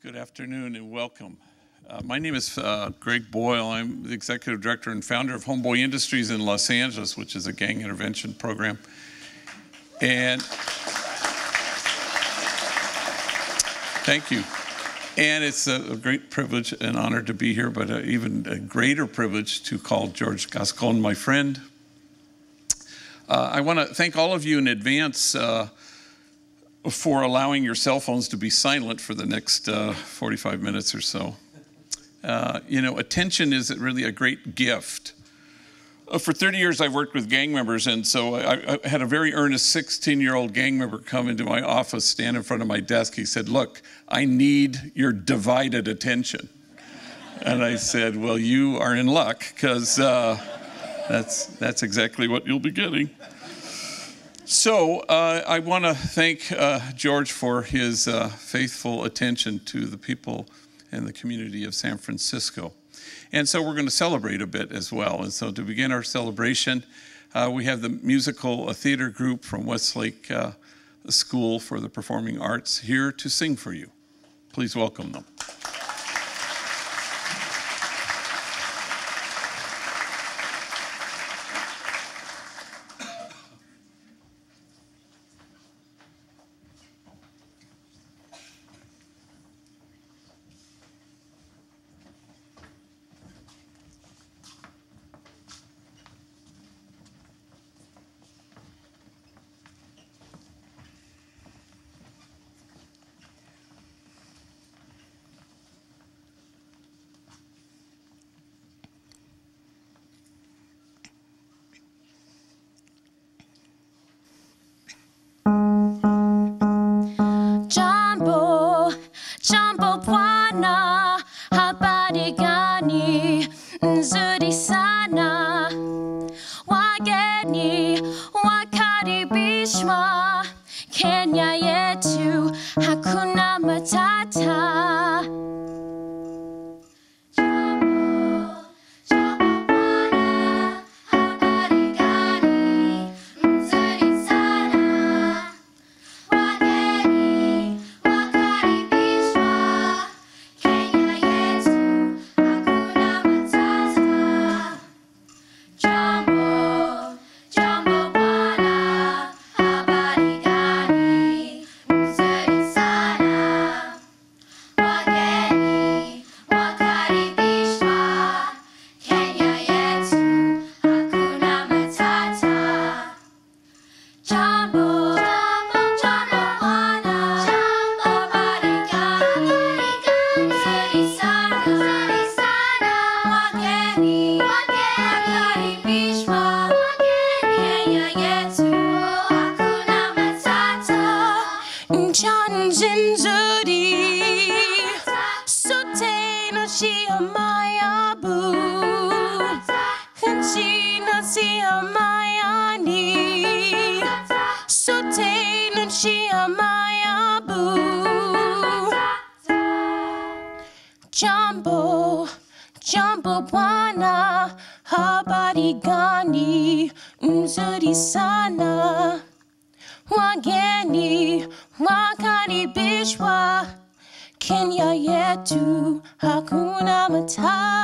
Good afternoon and welcome. My name is Greg Boyle. I'm the Executive Director and founder of Homeboy Industries in Los Angeles, which is a gang intervention program. And thank you. And it's a great privilege and honor to be here, but even a greater privilege to call George Gascon my friend. I want to thank all of you in advance for allowing your cell phones to be silent for the next 45 minutes or so. You know, attention is really a great gift. For 30 years, I've worked with gang members, and so I had a very earnest 16-year-old gang member come into my office, stand in front of my desk. He said, "Look, I need your divided attention." And I said, "Well, you are in luck, because that's exactly what you'll be getting." So I want to thank George for his faithful attention to the people and the community of San Francisco. And so we're going to celebrate a bit as well. And so to begin our celebration, we have the musical theater group from Westlake School for the Performing Arts here to sing for you. Please welcome them. Jambo Bwana, habari gani? Nzuri sana. Wageni wakaribishwa, Kenya yetu hakuna matata. Jambo Bwana, habari gani? Nzuri sana. Wageni wakaribishwa, Kenya yetu hakuna matata.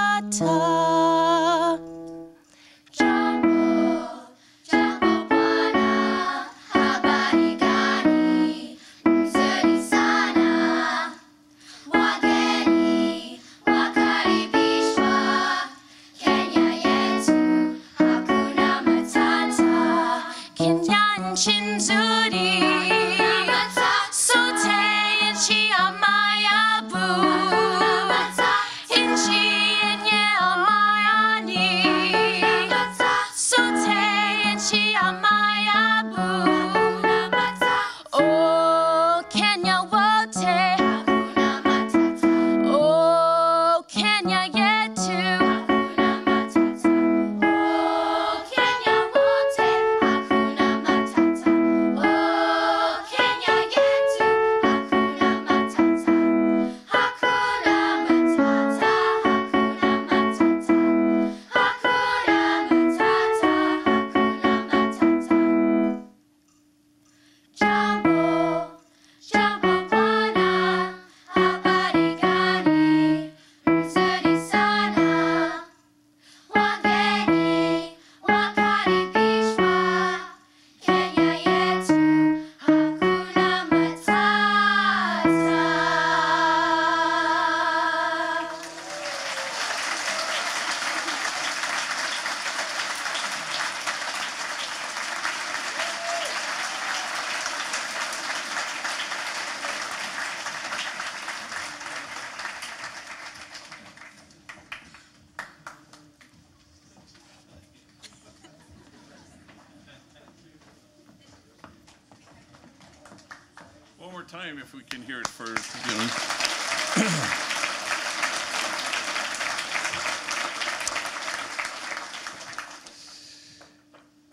more time if we can hear it for, you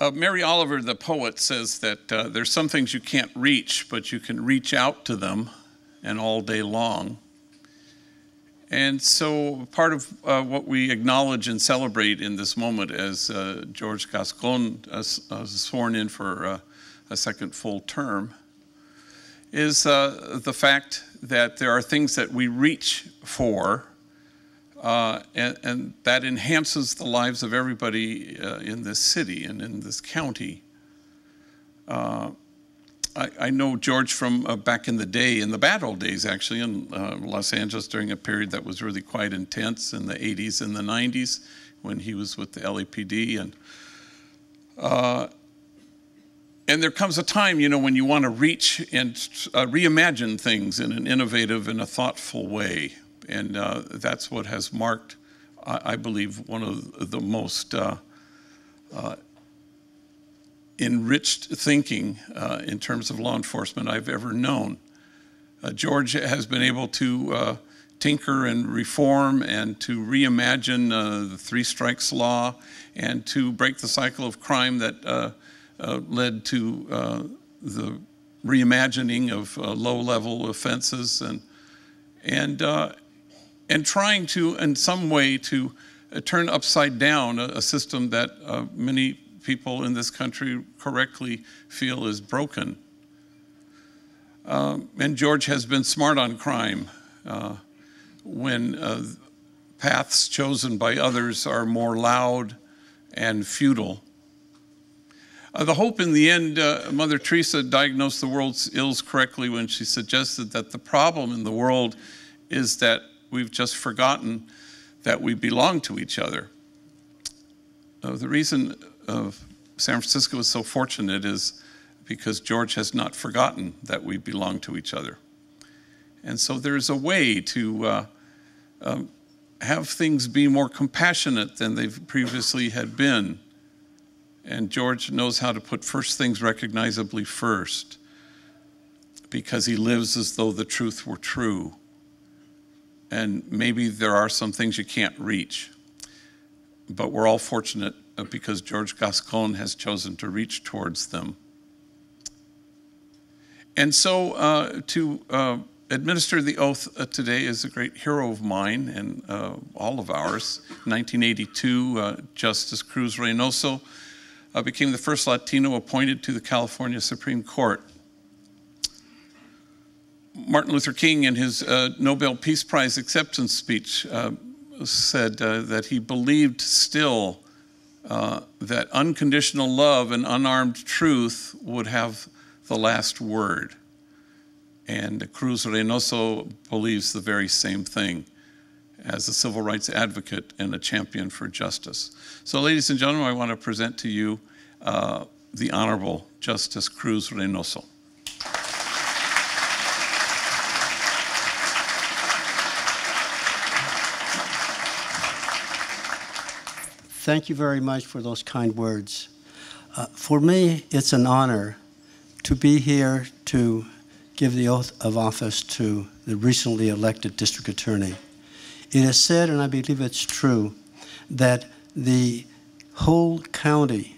know. Mary Oliver, the poet, says that there's some things you can't reach, but you can reach out to them, and all day long. And so part of what we acknowledge and celebrate in this moment as George Gascon sworn in for a second full term is the fact that there are things that we reach for and that enhances the lives of everybody in this city and in this county. I know George from back in the day, in the bad old days actually, in Los Angeles during a period that was really quite intense in the 80s and the 90s when he was with the LAPD. And there comes a time, you know, when you want to reach and reimagine things in an innovative and a thoughtful way. And that's what has marked, I believe, one of the most enriched thinking in terms of law enforcement I've ever known. George has been able to tinker and reform and to reimagine the three strikes law and to break the cycle of crime that led to the reimagining of low-level offenses and trying to, in some way, to turn upside down a system that many people in this country correctly feel is broken. And George has been smart on crime when paths chosen by others are more loud and futile. The hope in the end, Mother Teresa diagnosed the world's ills correctly when she suggested that the problem in the world is that we've just forgotten that we belong to each other. The reason San Francisco is so fortunate is because George has not forgotten that we belong to each other. And so there's a way to have things be more compassionate than they've previously had been. And George knows how to put first things recognizably first because he lives as though the truth were true. And maybe there are some things you can't reach, but we're all fortunate because George Gascon has chosen to reach towards them. And so to administer the oath today is a great hero of mine and all of ours. In 1982, Justice Cruz Reynoso became the first Latino appointed to the California Supreme Court. Martin Luther King, in his Nobel Peace Prize acceptance speech, said that he believed still that unconditional love and unarmed truth would have the last word. And Cruz Reynoso believes the very same thing as a civil rights advocate and a champion for justice. So, ladies and gentlemen, I want to present to you the Honorable Justice Cruz Reynoso. Thank you very much for those kind words. For me, it's an honor to be here to give the oath of office to the recently elected district attorney. It is said, and I believe it's true, that the whole county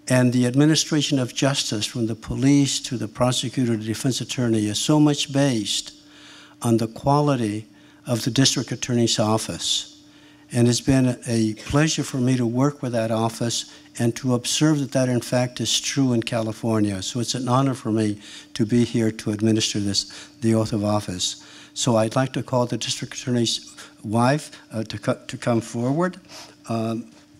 and the administration of justice, from the police to the prosecutor to the defense attorney, is so much based on the quality of the district attorney's office. And it's been a pleasure for me to work with that office and to observe that that in fact is true in California. So it's an honor for me to be here to administer the oath of office. So I'd like to call the district attorney's wife to come forward.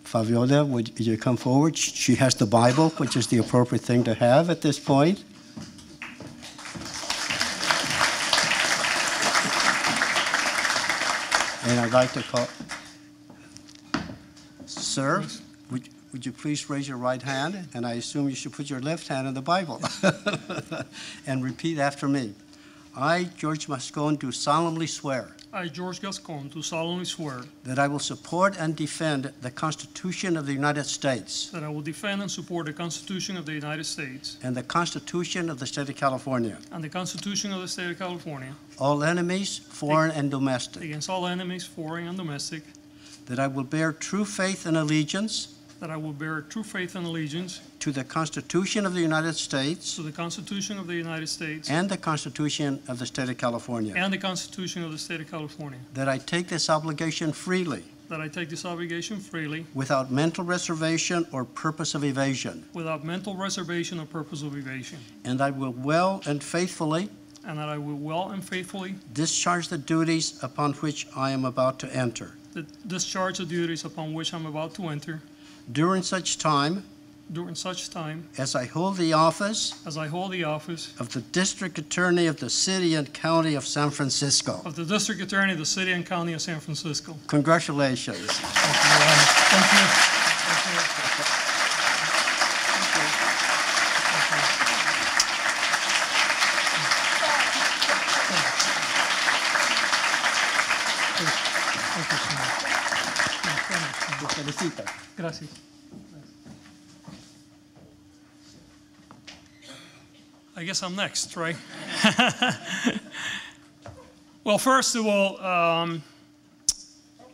Fabiola, would you come forward? She has the Bible, which is the appropriate thing to have at this point. And I'd like to call... Sir, would you please raise your right hand? And I assume you should put your left hand in the Bible. And repeat after me. I, George Gascon, do solemnly swear I, George Gascon, do solemnly swear that I will support and defend the Constitution of the United States that I will defend and support the Constitution of the United States and the Constitution of the State of California, and the Constitution of the State of California all enemies, foreign and domestic, against all enemies, foreign and domestic, that I will bear true faith and allegiance that I will bear true faith and allegiance to the Constitution of the United States to the Constitution of the United States and the Constitution of the State of California, and the Constitution of the State of California, that I take this obligation freely that I take this obligation freely without mental reservation or purpose of evasion, without mental reservation or purpose of evasion, and I will well and faithfully and that I will well and faithfully discharge the duties upon which I am about to enter. discharge the duties upon which I'm about to enter During such time as I hold the office I hold the office of the District Attorney of the City and County of San Francisco. of the District Attorney of the City and County of San Francisco. Congratulations. Thank you, Your Honor. Thank you. Thank you. Gracias. I guess I'm next, right? Well, first of all,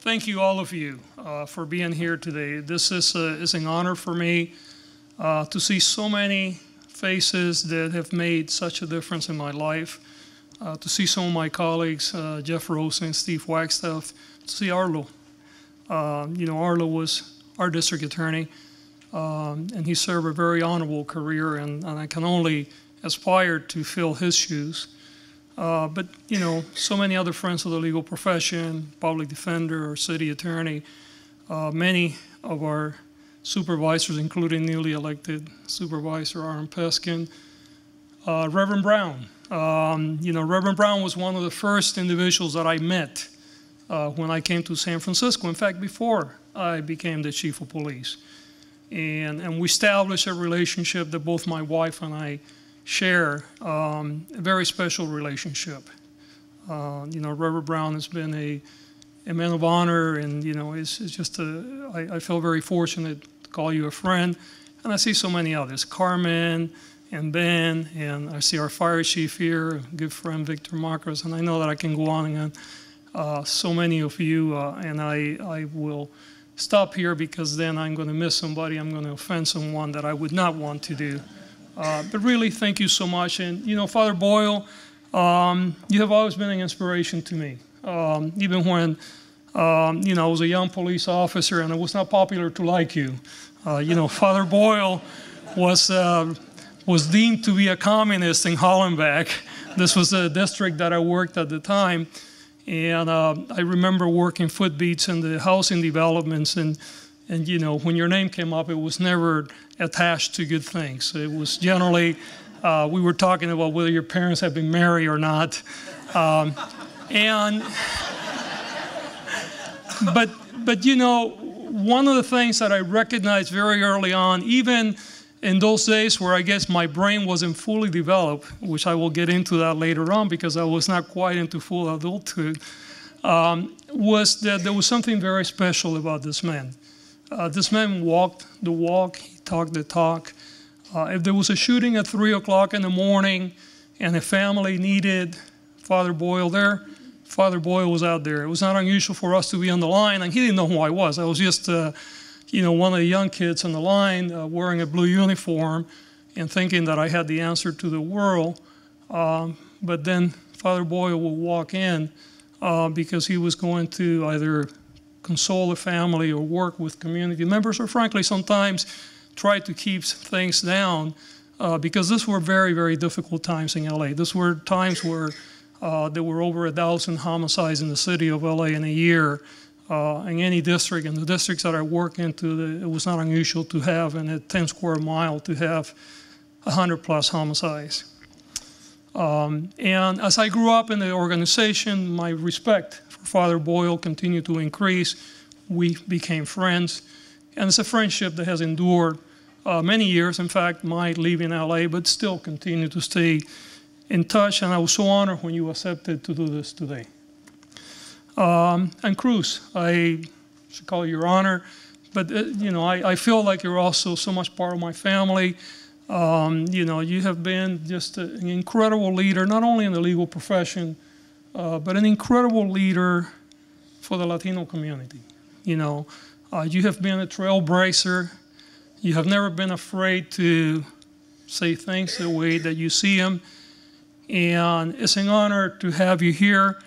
thank you, all of you, for being here today. This is an honor for me to see so many faces that have made such a difference in my life. To see some of my colleagues, Jeff Rosen, Steve Wagstaff, to see Arlo. Arlo was our district attorney, and he served a very honorable career, and I can only aspire to fill his shoes. But, so many other friends of the legal profession, public defender or city attorney, many of our supervisors, including newly elected Supervisor Aaron Peskin, Reverend Brown. Reverend Brown was one of the first individuals that I met when I came to San Francisco. In fact, before I became the chief of police. And we established a relationship that both my wife and I share, a very special relationship. Reverend Brown has been a man of honor, and, it's just I feel very fortunate to call you a friend. And I see so many others, Carmen and Ben, and I see our fire chief here, a good friend, Victor Marcos, and I know that I can go on and on. So many of you, and I will stop here because then I'm going to miss somebody. I'm going to offend someone that I would not want to do. But really, thank you so much. And, Father Boyle, you have always been an inspiration to me. Even when, I was a young police officer and it was not popular to like you. Father Boyle was deemed to be a communist in Hollenbeck. This was a district that I worked at the time. And I remember working footbeats in the housing developments, and when your name came up, it was never attached to good things. It was generally, we were talking about whether your parents had been married or not. But one of the things that I recognized very early on, even in those days where I guess my brain wasn't fully developed, which I will get into that later on because I was not quite into full adulthood, was that there was something very special about this man. This man walked the walk, he talked the talk. If there was a shooting at 3 o'clock in the morning and a family needed Father Boyle there, Father Boyle was out there. It was not unusual for us to be on the line, and he didn't know who I was. I was just one of the young kids on the line wearing a blue uniform and thinking that I had the answer to the world. But then Father Boyle would walk in because he was going to either console the family or work with community members, or frankly sometimes try to keep things down because these were very, very difficult times in LA. These were times where there were over 1,000 homicides in the city of LA in a year. In any district, and the districts that I work into, it was not unusual to have, in a 10 square mile, to have 100+ homicides. And as I grew up in the organization, my respect for Father Boyle continued to increase. We became friends, and it's a friendship that has endured many years. In fact, my leaving LA, but still continue to stay in touch, and I was so honored when you accepted to do this today. And Cruz, I should call you Your Honor, but you know, I feel like you're also so much part of my family. You know, you have been just an incredible leader, not only in the legal profession, but an incredible leader for the Latino community. You know, you have been a trailblazer. You have never been afraid to say things the way that you see them. And it's an honor to have you here.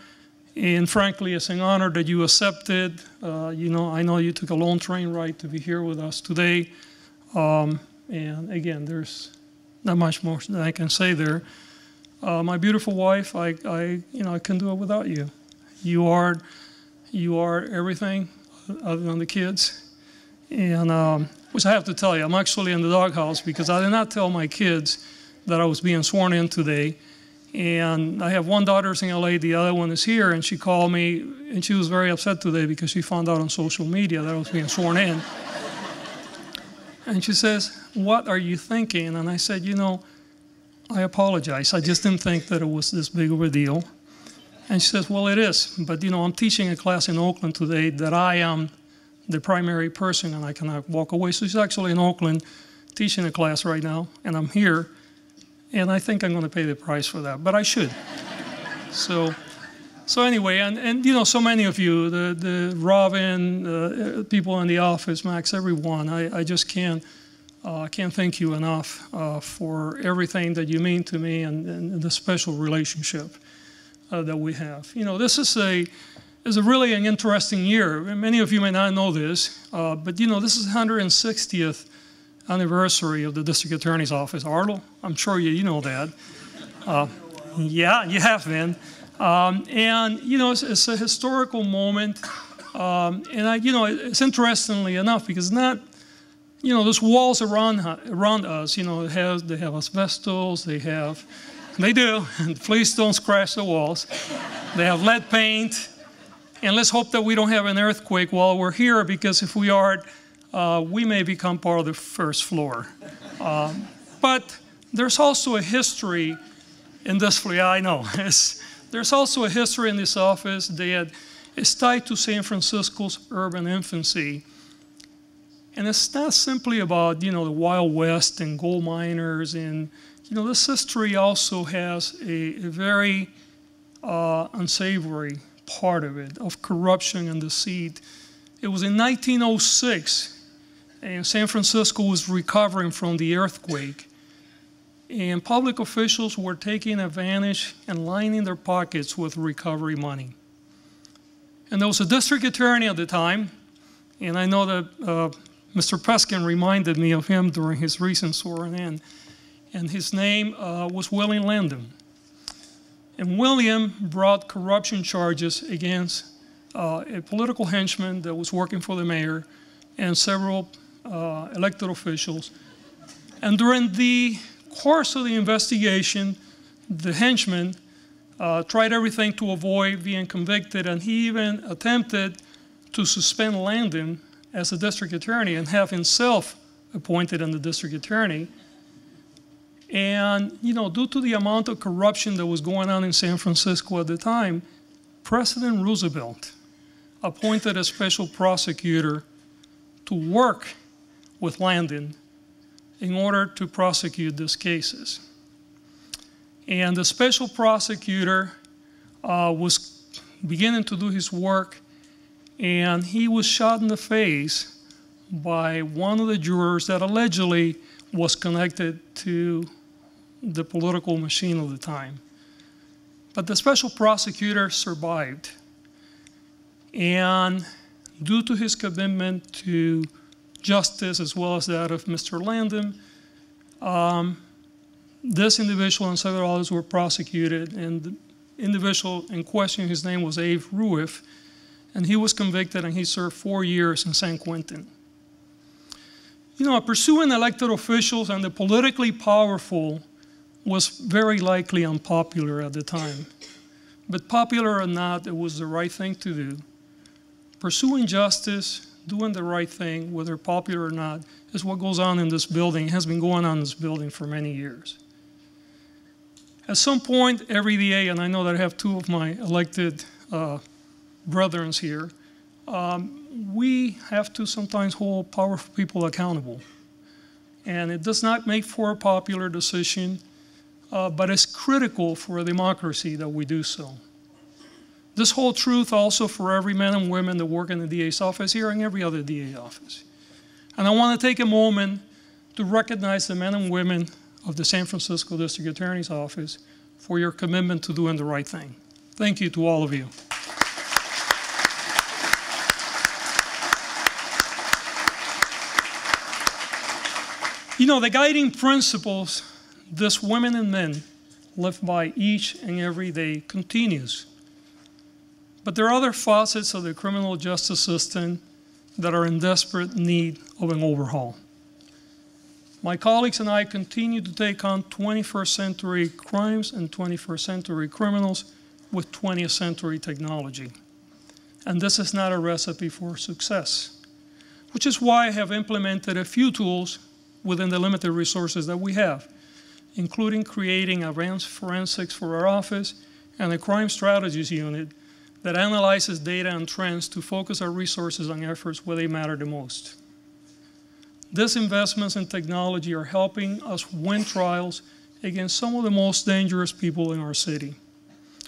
And frankly, it's an honor that you accepted. You know, I know you took a long train ride to be here with us today. And again, there's not much more that I can say there. My beautiful wife, I couldn't do it without you. You are everything other than the kids. And which I have to tell you, I'm actually in the doghouse because I did not tell my kids that I was being sworn in today. And I have one daughter's in LA, the other one is here, and she called me, and she was very upset today because she found out on social media that I was being sworn in. And she says, "What are you thinking?" And I said, "You know, I apologize. I just didn't think that it was this big of a deal." And she says, "Well, it is. But, you know, I'm teaching a class in Oakland today that I am the primary person and I cannot walk away." So she's actually in Oakland teaching a class right now, and I'm here. And I think I'm going to pay the price for that, but I should. So anyway, and you know, so many of you, the Robin, people in the office, Max, everyone, I just can't thank you enough for everything that you mean to me and the special relationship that we have. You know, this is a really an interesting year. Many of you may not know this, but you know, this is the 160th anniversary of the District Attorney's Office. Arlo, I'm sure you know that. Yeah, you have been. And, you know, it's a historical moment. And, you know, it's interestingly enough because not, you know, those walls around us, you know, they have asbestos, they do, and please don't scratch the walls. They have lead paint. And let's hope that we don't have an earthquake while we're here, because if we are, we may become part of the first floor. But there's also a history in this, I know, there's also a history in this office that is tied to San Francisco's urban infancy. And it's not simply about, you know, the Wild West and gold miners. And, you know, this history also has a very unsavory part of it, of corruption and deceit. It was in 1906. And San Francisco was recovering from the earthquake. And public officials were taking advantage and lining their pockets with recovery money. And there was a district attorney at the time, and I know that Mr. Peskin reminded me of him during his recent swearing in, and his name was William Landon. And William brought corruption charges against a political henchman that was working for the mayor and several elected officials. And during the course of the investigation, the henchman tried everything to avoid being convicted, and he even attempted to suspend Landon as a district attorney and have himself appointed as the district attorney. And, you know, due to the amount of corruption that was going on in San Francisco at the time, President Roosevelt appointed a special prosecutor to work with Landon in order to prosecute these cases. And the special prosecutor was beginning to do his work, and he was shot in the face by one of the jurors that allegedly was connected to the political machine of the time. But the special prosecutor survived. And due to his commitment to justice as well as that of Mr. Landon, this individual and several others were prosecuted, and the individual in question, his name was Abe Ruiff, and he was convicted and he served 4 years in San Quentin. You know, pursuing elected officials and the politically powerful was very likely unpopular at the time. But popular or not, it was the right thing to do. Pursuing justice, doing the right thing, whether popular or not, is what goes on in this building, has been going on in this building for many years. At some point every day, and I know that I have two of my elected brethren here, we have to sometimes hold powerful people accountable. And it does not make for a popular decision, but it's critical for a democracy that we do so. This whole truth also for every man and woman that work in the DA's office here and every other DA office. And I want to take a moment to recognize the men and women of the San Francisco District Attorney's Office for your commitment to doing the right thing. Thank you to all of you. You know, the guiding principles this women and men live by each and every day continues. But there are other facets of the criminal justice system that are in desperate need of an overhaul. My colleagues and I continue to take on 21st century crimes and 21st century criminals with 20th century technology. And this is not a recipe for success, which is why I have implemented a few tools within the limited resources that we have, including creating advanced forensics for our office and a crime strategies unit that analyzes data and trends to focus our resources on efforts where they matter the most. These investments in technology are helping us win trials against some of the most dangerous people in our city.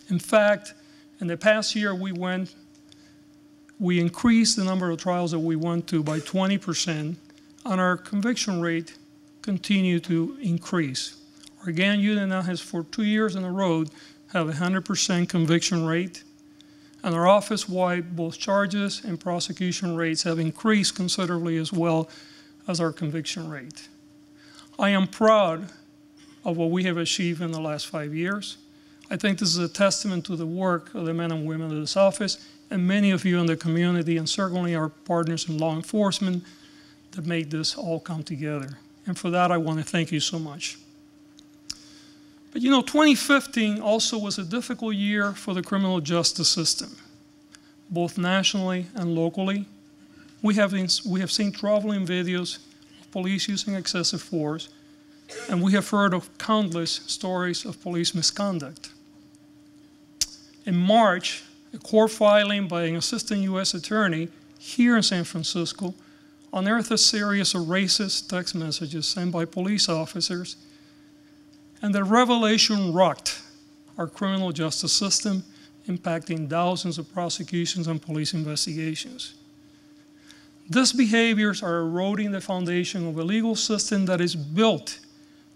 In fact, in the past year, we increased the number of trials that we went to by 20%, and our conviction rate continued to increase. Our GAN unit now has, for 2 years in a row, have a 100% conviction rate. And our office-wide, both charges and prosecution rates have increased considerably as well as our conviction rate. I am proud of what we have achieved in the last 5 years. I think this is a testament to the work of the men and women of this office and many of you in the community, and certainly our partners in law enforcement that made this all come together. And for that, I want to thank you so much. But you know, 2015 also was a difficult year for the criminal justice system, both nationally and locally. We have seen troubling videos of police using excessive force, and we have heard of countless stories of police misconduct. In March, a court filing by an assistant U.S. attorney here in San Francisco unearthed a series of racist text messages sent by police officers, and the revelation rocked our criminal justice system, impacting thousands of prosecutions and police investigations. These behaviors are eroding the foundation of a legal system that is built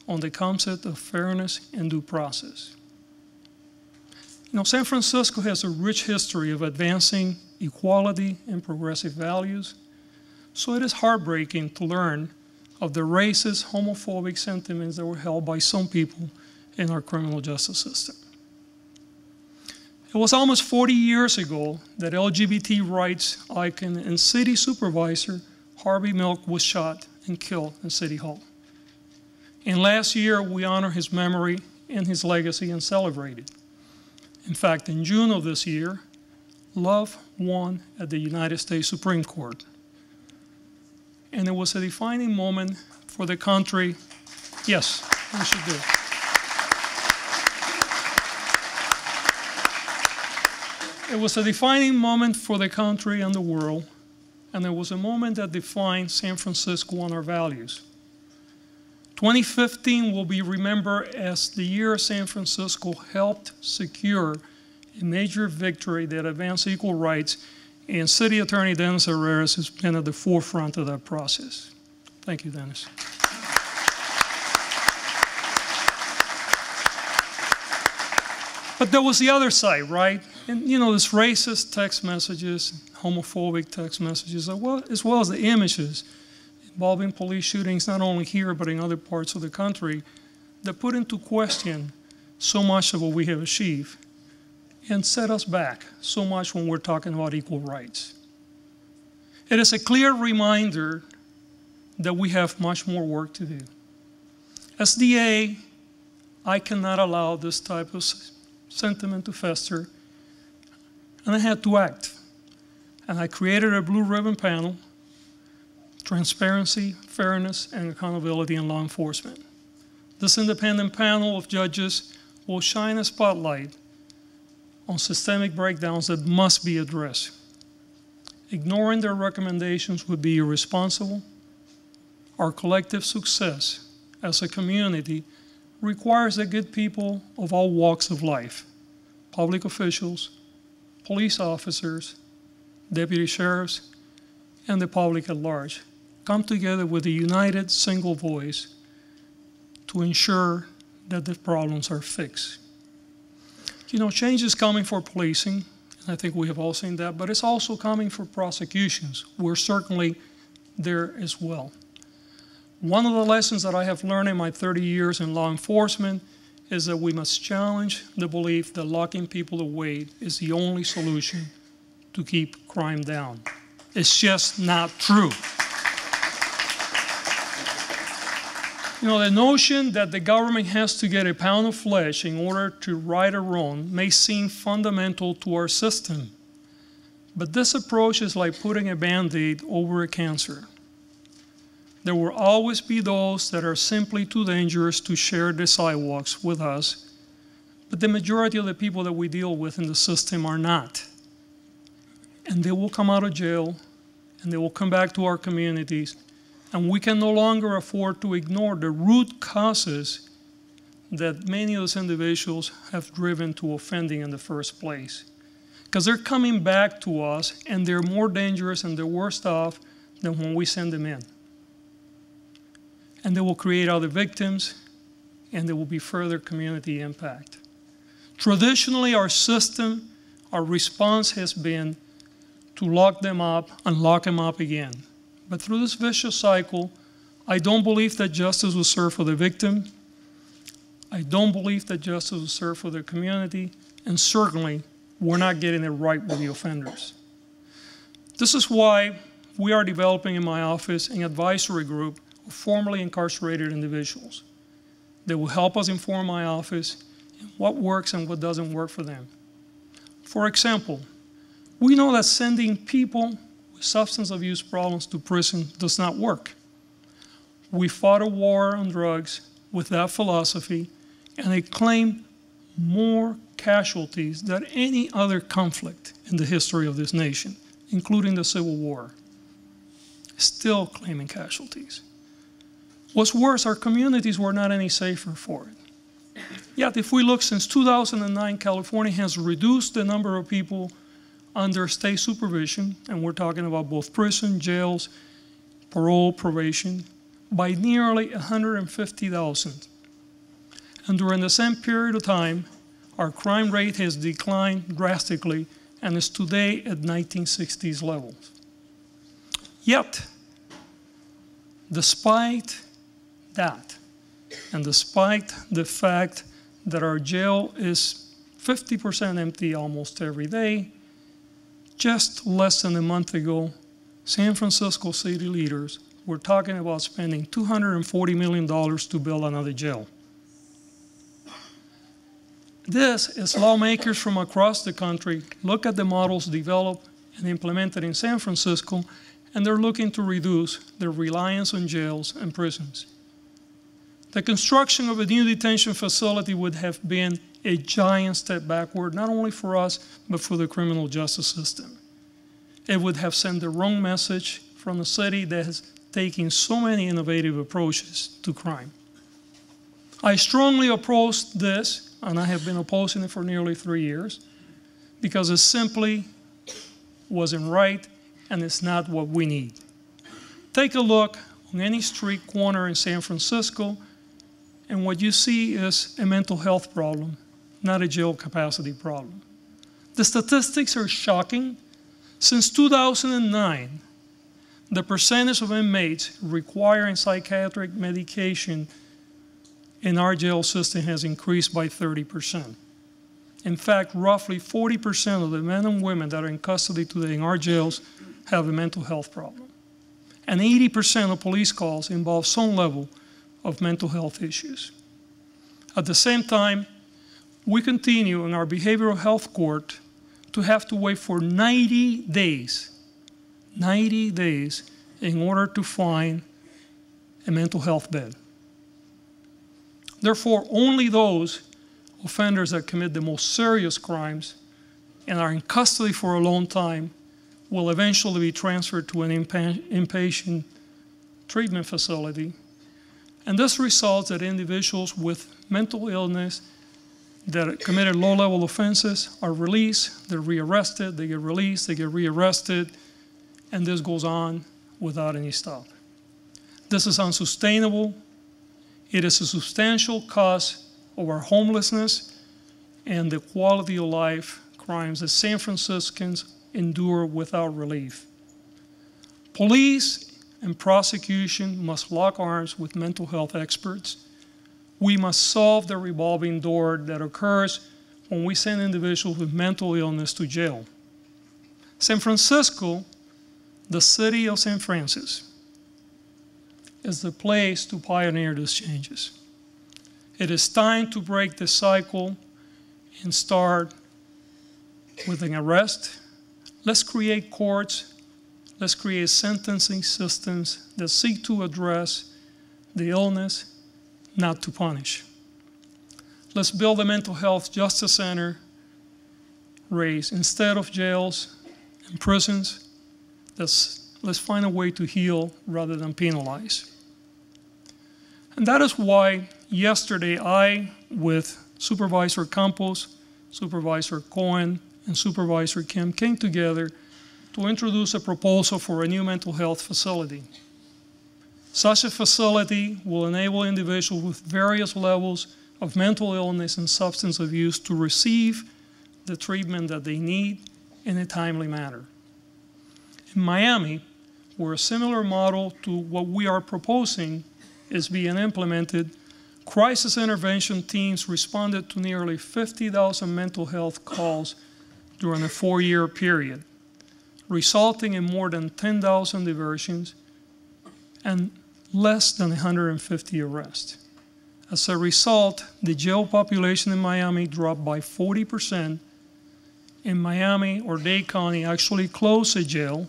on the concept of fairness and due process. You know, San Francisco has a rich history of advancing equality and progressive values, so it is heartbreaking to learn of the racist, homophobic sentiments that were held by some people in our criminal justice system. It was almost 40 years ago that LGBT rights icon and city supervisor Harvey Milk was shot and killed in City Hall. And last year, we honor his memory and his legacy and celebrated. In fact, in June of this year, love won at the United States Supreme Court. And it was a defining moment for the country. Yes, we should do. It was a defining moment for the country and the world, and it was a moment that defined San Francisco and our values. 2015 will be remembered as the year San Francisco helped secure a major victory that advanced equal rights, and City Attorney Dennis Herrera has been at the forefront of that process. Thank you, Dennis. But there was the other side, right? And you know, this racist text messages, homophobic text messages, as well as the images involving police shootings, not only here, but in other parts of the country, that put into question so much of what we have achieved and set us back so much when we're talking about equal rights. It is a clear reminder that we have much more work to do. As DA, I cannot allow this type of sentiment to fester, and I had to act. And I created a blue ribbon panel, transparency, fairness, and accountability in law enforcement. This independent panel of judges will shine a spotlight on systemic breakdowns that must be addressed. Ignoring their recommendations would be irresponsible. Our collective success as a community requires that good people of all walks of life, public officials, police officers, deputy sheriffs, and the public at large, come together with a united single voice to ensure that the problems are fixed. You know, change is coming for policing, and I think we have all seen that, but it's also coming for prosecutions. We're certainly there as well. One of the lessons that I have learned in my 30 years in law enforcement is that we must challenge the belief that locking people away is the only solution to keep crime down. It's just not true. You know, the notion that the government has to get a pound of flesh in order to right a wrong may seem fundamental to our system. But this approach is like putting a Band-Aid over a cancer. There will always be those that are simply too dangerous to share the sidewalks with us, but the majority of the people that we deal with in the system are not. And they will come out of jail, and they will come back to our communities, and we can no longer afford to ignore the root causes that many of those individuals have driven to offending in the first place. Because they're coming back to us, and they're more dangerous and they're worse off than when we send them in. And they will create other victims, and there will be further community impact. Traditionally, our system, our response has been to lock them up and lock them up again. But through this vicious cycle, I don't believe that justice was served for the victim. I don't believe that justice was served for the community, and certainly we're not getting it right with the offenders. This is why we are developing in my office an advisory group of formerly incarcerated individuals that will help us inform my office in what works and what doesn't work for them. For example, we know that sending people with substance abuse problems to prison does not work. We fought a war on drugs with that philosophy, and it claimed more casualties than any other conflict in the history of this nation, including the Civil War. Still claiming casualties. What's worse, our communities were not any safer for it. Yet, if we look, since 2009, California has reduced the number of people under state supervision, and we're talking about both prison, jails, parole, probation, by nearly 150,000. And during the same period of time, our crime rate has declined drastically and is today at 1960s levels. Yet, despite that, and despite the fact that our jail is 50% empty almost every day, just less than a month ago, San Francisco city leaders were talking about spending $240 million to build another jail. This is lawmakers from across the country look at the models developed and implemented in San Francisco, and they're looking to reduce their reliance on jails and prisons. The construction of a new detention facility would have been a giant step backward, not only for us, but for the criminal justice system. It would have sent the wrong message from a city that has taken so many innovative approaches to crime. I strongly oppose this, and I have been opposing it for nearly 3 years, because it simply wasn't right, and it's not what we need. Take a look on any street corner in San Francisco, and what you see is a mental health problem, not a jail capacity problem. The statistics are shocking. Since 2009, the percentage of inmates requiring psychiatric medication in our jail system has increased by 30%. In fact, roughly 40% of the men and women that are in custody today in our jails have a mental health problem. And 80% of police calls involve some level of mental health issues. At the same time, we continue in our behavioral health court to have to wait for 90 days in order to find a mental health bed. Therefore, only those offenders that commit the most serious crimes and are in custody for a long time will eventually be transferred to an inpatient treatment facility. And this results that individuals with mental illness that committed low-level offenses are released, they're rearrested, they get released, they get rearrested, and this goes on without any stop. This is unsustainable. It is a substantial cause of our homelessness and the quality of life crimes that San Franciscans endure without relief. Police and prosecution must lock arms with mental health experts. We must solve the revolving door that occurs when we send individuals with mental illness to jail. San Francisco, the city of San Francis, is the place to pioneer these changes. It is time to break the cycle and start with an arrest. Let's create courts. Let's create sentencing systems that seek to address the illness, not to punish. Let's build a mental health justice center raised instead of jails and prisons. Let's find a way to heal rather than penalize. And that is why yesterday I, with Supervisor Campos, Supervisor Cohen, and Supervisor Kim, came together to introduce a proposal for a new mental health facility. Such a facility will enable individuals with various levels of mental illness and substance abuse to receive the treatment that they need in a timely manner. In Miami, where a similar model to what we are proposing is being implemented, crisis intervention teams responded to nearly 50,000 mental health calls during a 4-year period, resulting in more than 10,000 diversions and less than 150 arrests. As a result, the jail population in Miami dropped by 40%. In Miami or Dade County actually closed a jail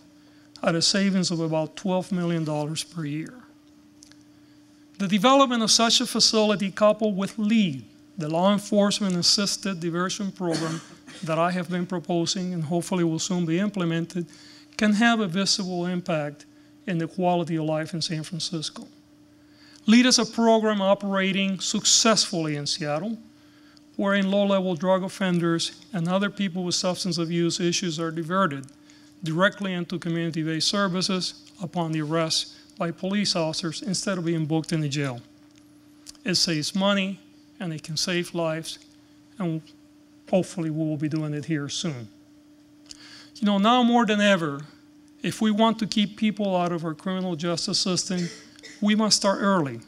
at a savings of about $12 million per year. The development of such a facility coupled with LEAD, the Law Enforcement Assisted Diversion Program that I have been proposing and hopefully will soon be implemented, can have a visible impact in the quality of life in San Francisco. LEAD is a program operating successfully in Seattle, wherein low-level drug offenders and other people with substance abuse issues are diverted directly into community-based services upon the arrest by police officers instead of being booked in the jail. It saves money and it can save lives, and hopefully we will be doing it here soon. You know, now more than ever, if we want to keep people out of our criminal justice system, we must start early.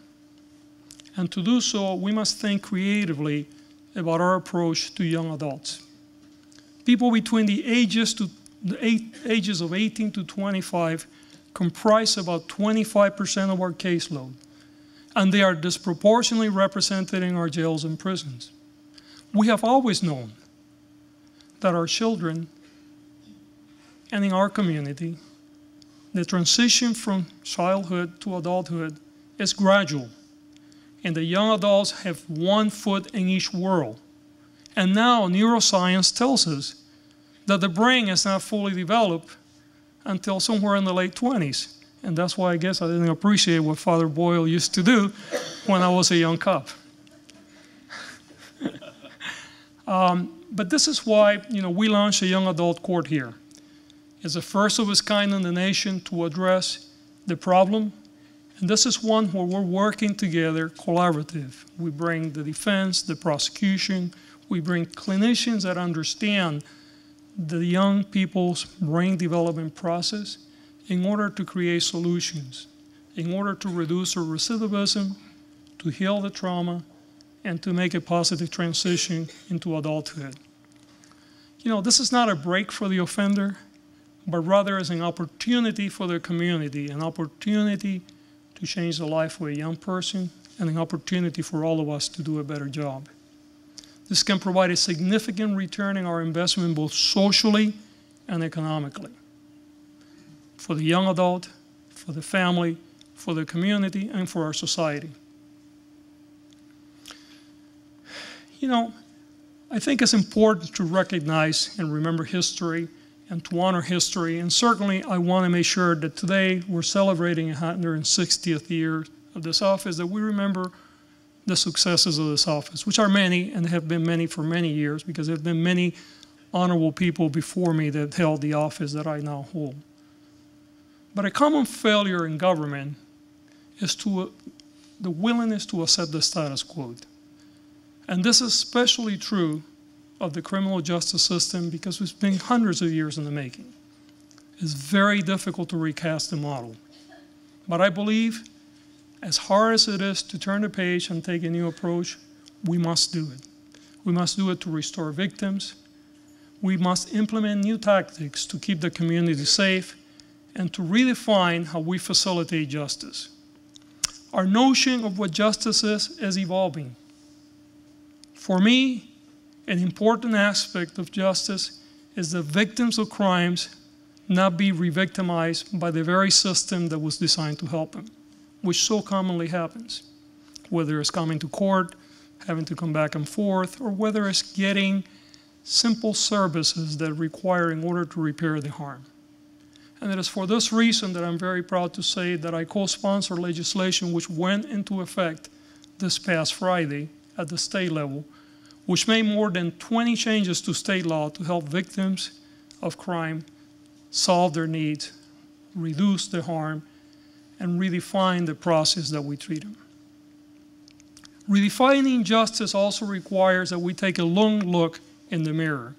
And to do so, we must think creatively about our approach to young adults. People between the ages of 18 to 25 comprise about 25% of our caseload, and they are disproportionately represented in our jails and prisons. We have always known that our children and in our community, the transition from childhood to adulthood is gradual, and the young adults have one foot in each world. And now neuroscience tells us that the brain is not fully developed until somewhere in the late 20s. And that's why I guess I didn't appreciate what Father Boyle used to do when I was a young cop. But this is why, you know, we launched a young adult court here. It's the first of its kind in the nation to address the problem. And this is one where we're working together collaborative. We bring the defense, the prosecution, we bring clinicians that understand the young people's brain development process in order to create solutions, in order to reduce our recidivism, to heal the trauma, and to make a positive transition into adulthood. You know, this is not a break for the offender, but rather is an opportunity for the community, an opportunity to change the life of a young person, and an opportunity for all of us to do a better job. This can provide a significant return in our investment both socially and economically. For the young adult, for the family, for the community, and for our society. You know, I think it's important to recognize and remember history and to honor history. And certainly I want to make sure that today we're celebrating 160th year of this office, that we remember the successes of this office, which are many and have been many for many years, because there have been many honorable people before me that held the office that I now hold. But a common failure in government is the willingness to accept the status quo. And this is especially true of the criminal justice system because it's been hundreds of years in the making. It's very difficult to recast the model. But I believe, as hard as it is to turn the page and take a new approach, we must do it. We must do it to restore victims. We must implement new tactics to keep the community safe and to redefine how we facilitate justice. Our notion of what justice is evolving. For me, an important aspect of justice is that victims of crimes not be re-victimized by the very system that was designed to help them, which so commonly happens, whether it's coming to court, having to come back and forth, or whether it's getting simple services that require in order to repair the harm. And it is for this reason that I'm very proud to say that I co-sponsor legislation which went into effect this past Friday at the state level, which made more than 20 changes to state law to help victims of crime solve their needs, reduce the harm, and redefine the process that we treat them. Redefining justice also requires that we take a long look in the mirror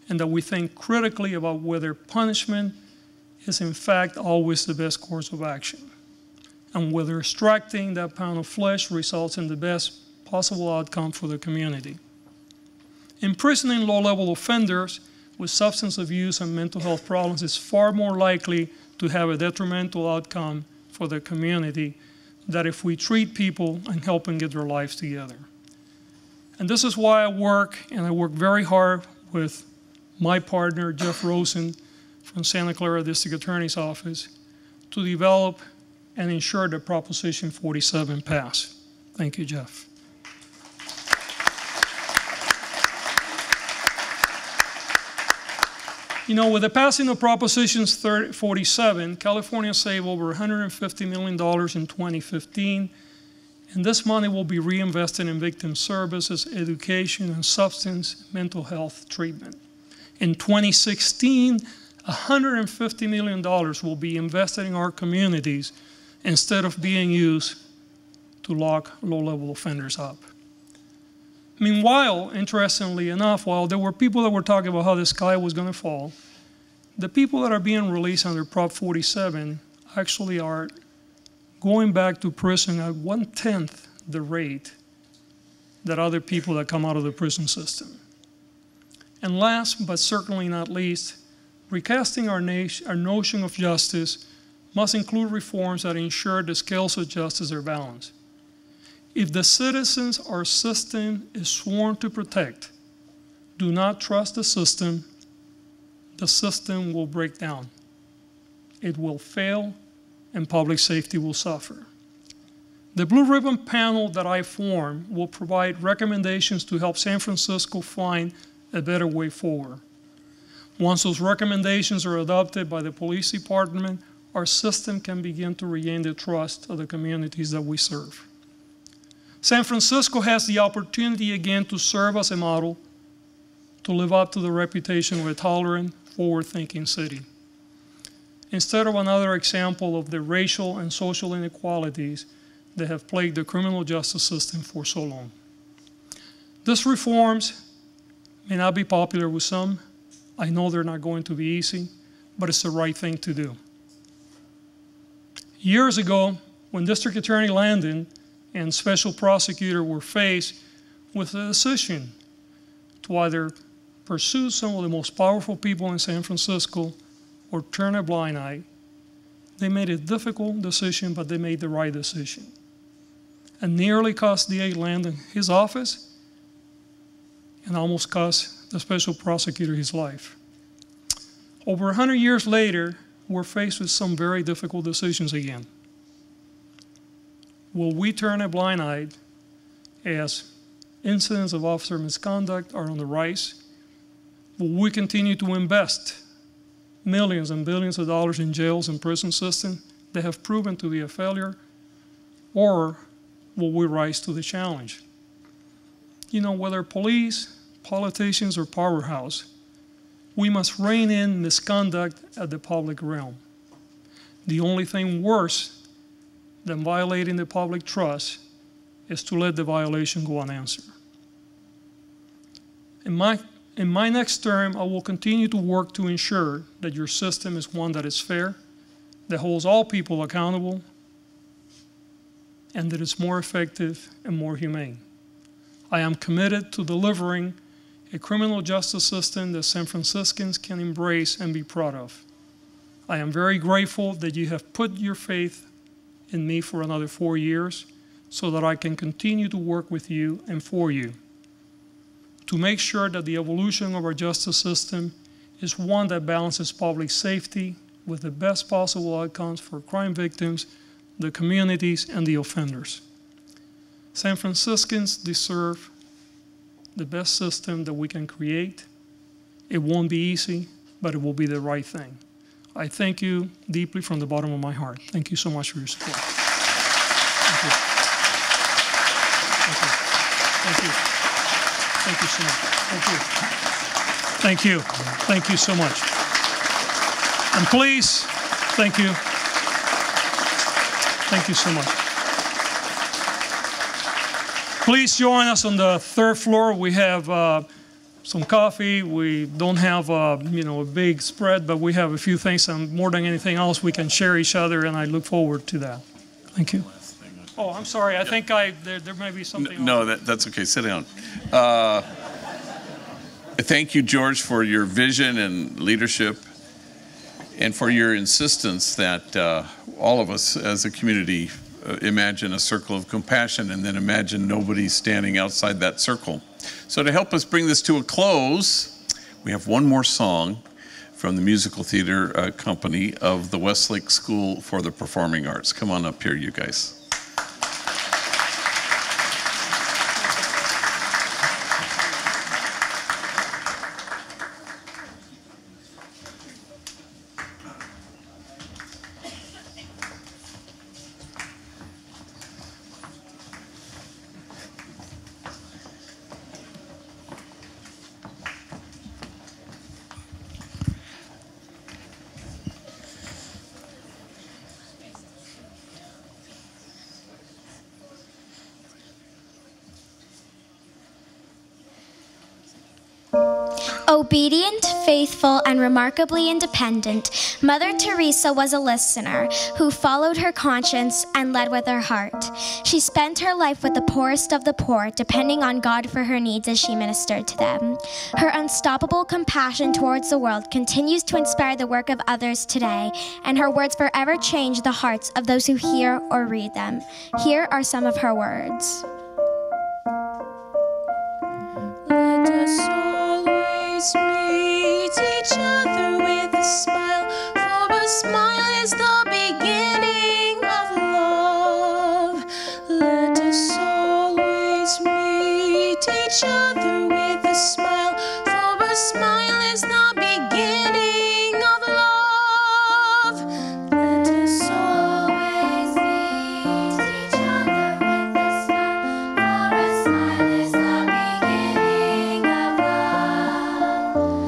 and that we think critically about whether punishment is in fact always the best course of action, and whether extracting that pound of flesh results in the best possible outcome for the community. Imprisoning low-level offenders with substance abuse and mental health problems is far more likely to have a detrimental outcome for the community than if we treat people and help them get their lives together. And this is why I work very hard with my partner, Jeff Rosen, from Santa Clara District Attorney's Office, to develop and ensure that Proposition 47 pass. Thank you, Jeff. You know, with the passing of Proposition 47, California saved over $150 million in 2015, and this money will be reinvested in victim services, education, and substance mental health treatment. In 2016, $150 million will be invested in our communities instead of being used to lock low-level offenders up. Meanwhile, interestingly enough, while there were people that were talking about how the sky was going to fall, the people that are being released under Prop 47 actually are going back to prison at 1/10 the rate that other people that come out of the prison system. And last, but certainly not least, recasting our notion of justice must include reforms that ensure the scales of justice are balanced. If the citizens our system is sworn to protect do not trust the system will break down. It will fail, and public safety will suffer. The Blue Ribbon panel that I formed will provide recommendations to help San Francisco find a better way forward. Once those recommendations are adopted by the police department, our system can begin to regain the trust of the communities that we serve. San Francisco has the opportunity again to serve as a model, to live up to the reputation of a tolerant, forward-thinking city. Instead of another example of the racial and social inequalities that have plagued the criminal justice system for so long. These reforms may not be popular with some. I know they're not going to be easy, but it's the right thing to do. Years ago, when District Attorney Landon and Special Prosecutor were faced with a decision to either pursue some of the most powerful people in San Francisco or turn a blind eye, they made a difficult decision, but they made the right decision. And nearly cost DA Landon his office and almost cost the Special Prosecutor his life. Over 100 years later, we're faced with some very difficult decisions again. Will we turn a blind eye as Incidents of officer misconduct are on the rise. Will we continue to invest millions and billions of dollars in jails and prison systems that have proven to be a failure? Or will we rise to the challenge? You know, whether police, politicians, or powerhouse, we must rein in misconduct at the public realm. The only thing worse than violating the public trust is to let the violation go unanswered. In my next term, I will continue to work to ensure that your system is one that is fair, that holds all people accountable, and that is more effective and more humane. I am committed to delivering a criminal justice system that San Franciscans can embrace and be proud of. I am very grateful that you have put your faith in me for another 4 years so that I can continue to work with you and for you to make sure that the evolution of our justice system is one that balances public safety with the best possible outcomes for crime victims, the communities, and the offenders. San Franciscans deserve the best system that we can create. It won't be easy, but it will be the right thing. I thank you deeply from the bottom of my heart. Thank you so much for your support. Thank you. Thank you. Thank you so much. Thank you. Thank you. Thank you so much. And please, thank you. Thank you so much. Please join us on the third floor. We have some coffee. We don't have a big spread, but we have a few things, and more than anything else, we can share each other, and I look forward to that. Thank you. Oh, I'm sorry. I think there may be something. No, that's okay. Sit down. Thank you, George, for your vision and leadership, and for your insistence that all of us as a community imagine a circle of compassion, and then imagine nobody standing outside that circle. So to help us bring this to a close, we have one more song from the musical theater company of the Westlake School for the Performing Arts. Come on up here, you guys. Obedient, faithful, and remarkably independent, Mother Teresa was a listener who followed her conscience and led with her heart. She spent her life with the poorest of the poor, depending on God for her needs as she ministered to them. Her unstoppable compassion towards the world continues to inspire the work of others today, and her words forever change the hearts of those who hear or read them. Here are some of her words. Let us always meet each other with a smile, for a smile is the beginning of love. Let us always meet each other with a smile, for a smile is the beginning of love. Let us always meet each other with a smile, for a smile is the beginning of love.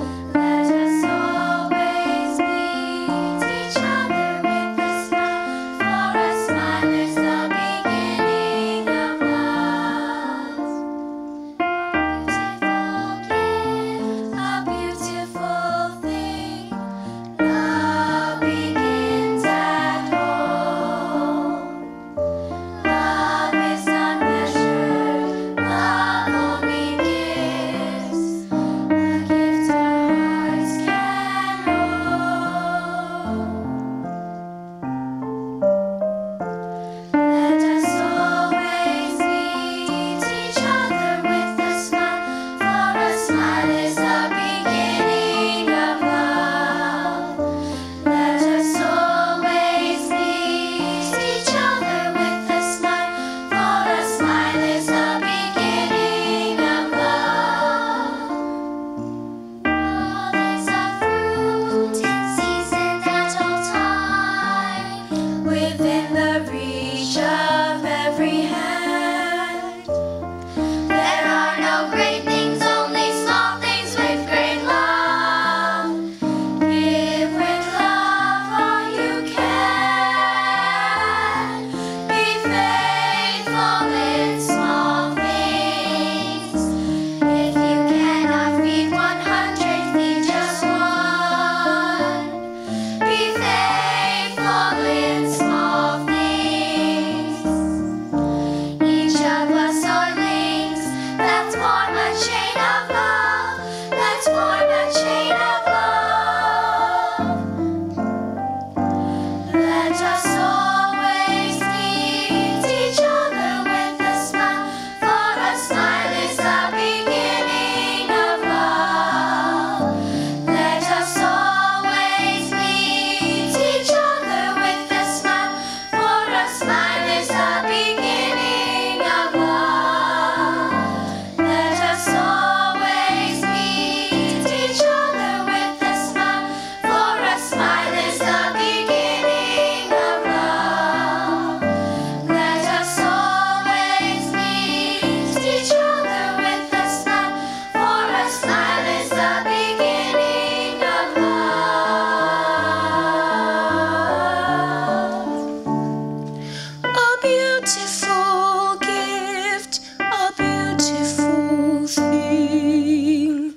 chain of love. Let's form a chain of love. Let us always meet each other with a smile, for a smile is the beginning of love. Let us always meet each other with a smile, for a smile is the beginning of love. Let us always meet each other with a smile, for a smile is the beginning of love. Let us always meet each other with a smile, for a smile is the beginning of love. A beautiful gift, a beautiful thing.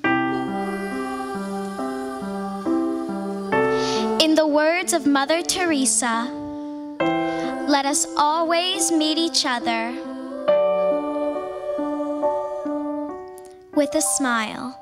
In the words of Mother Teresa, let us always meet each other with a smile.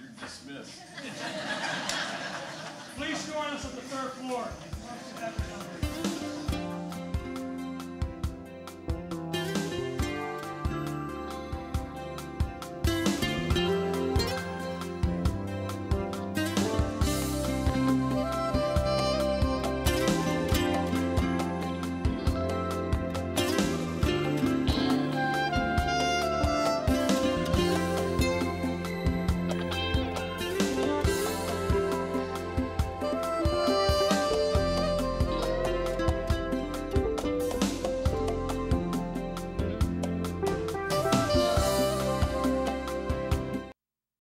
You're dismissed. Please join us at the third floor.